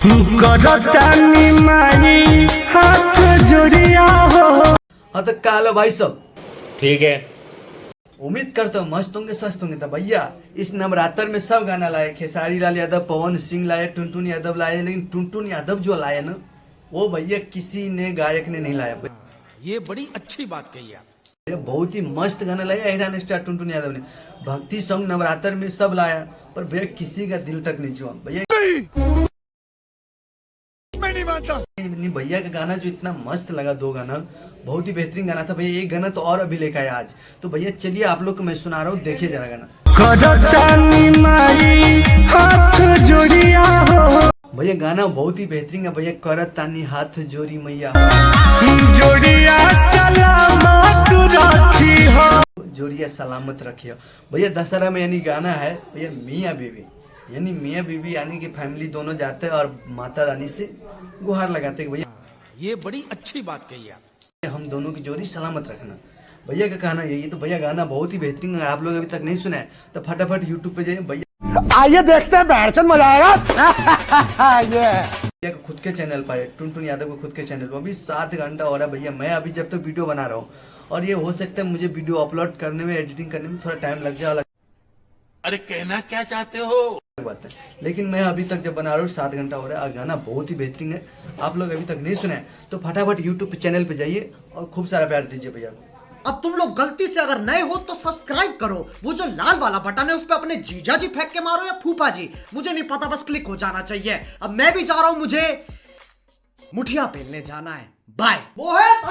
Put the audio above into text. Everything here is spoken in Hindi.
करतानी माई हाथ जोड़िया हो। हाँ तो कालो भाई सब ठीक है। उम्मीद करता हूँ मस्त होंगे स्वस्थ होंगे। तो भैया इस नवरात्र में सब गाना लाए, खेसारी लाल यादव, पवन सिंह लाए, टुनटुन यादव लाए, लेकिन टुनटुन यादव जो लाए ना वो भैया किसी ने गायक ने नहीं लाया। ये बड़ी अच्छी बात कही आप। भैया बहुत ही मस्त गाना लाया हीरान स्टार टुनटुन यादव ने। भक्ति सॉन्ग नवरात्र में सब लाया पर भैया किसी का दिल तक नहीं छुआ। भैया मैं नहीं मानता। नहीं भैया का गाना जो इतना मस्त लगा, दो गाना बहुत ही बेहतरीन गाना था भैया। एक गाना तो और अभी लेकर आया आज। तो भैया चलिए आप लोग को मैं सुना रहा हूँ, देखिए जरा गाना। करतानी माई हाथ जोड़िया हो। भैया गाना बहुत ही बेहतरीन है भैया। करत तानी हाथ जोड़ी मैया, जोड़िया सलामत रखी हो। जोड़िया सलामत रखियो। भैया दशहरा में यानी गाना है भैया मियाँ बीवी, यानी मियाँ बीवी यानी कि फैमिली दोनों जाते हैं और माता रानी से गुहार लगाते हैं भैया ये बड़ी अच्छी बात कही आप। हम दोनों की जोड़ी सलामत रखना। भैया का कहना यही। तो भैया गाना बहुत ही बेहतरीन है। आप लोग अभी तक नहीं सुना है तो फटाफट यूट्यूब पे जाइए भैया। आइए देखते हैं बैठचंद मजा आएगा। ये भैया को खुद के चैनल पर, टुनटुन यादव को खुद के चैनल पर अभी 7 घंटा हो रहा है भैया। मैं अभी जब तक वीडियो बना रहा हूँ और ये हो सकता है मुझे वीडियो अपलोड करने में, एडिटिंग करने में थोड़ा टाइम लग जाए। अरे कहना क्या चाहते हो? बात है लेकिन मैं अभी तक जब बना रहा हूँ 7 घंटा हो रहा है और गाना बहुत ही बेहतरीन है। आप लोग अभी तक नहीं सुना है तो फटाफट यूट्यूब चैनल पे जाइए और खूब सारा प्यार दीजिए भैया। अब तुम लोग गलती से अगर नए हो तो सब्सक्राइब करो। वो जो लाल वाला बटन है उस पर अपने जीजा जी फेंक के मारो या फूफा जी, मुझे नहीं पता, बस क्लिक हो जाना चाहिए। अब मैं भी जा रहा हूं, मुझे मुठिया पेलने जाना है। बाय। वो है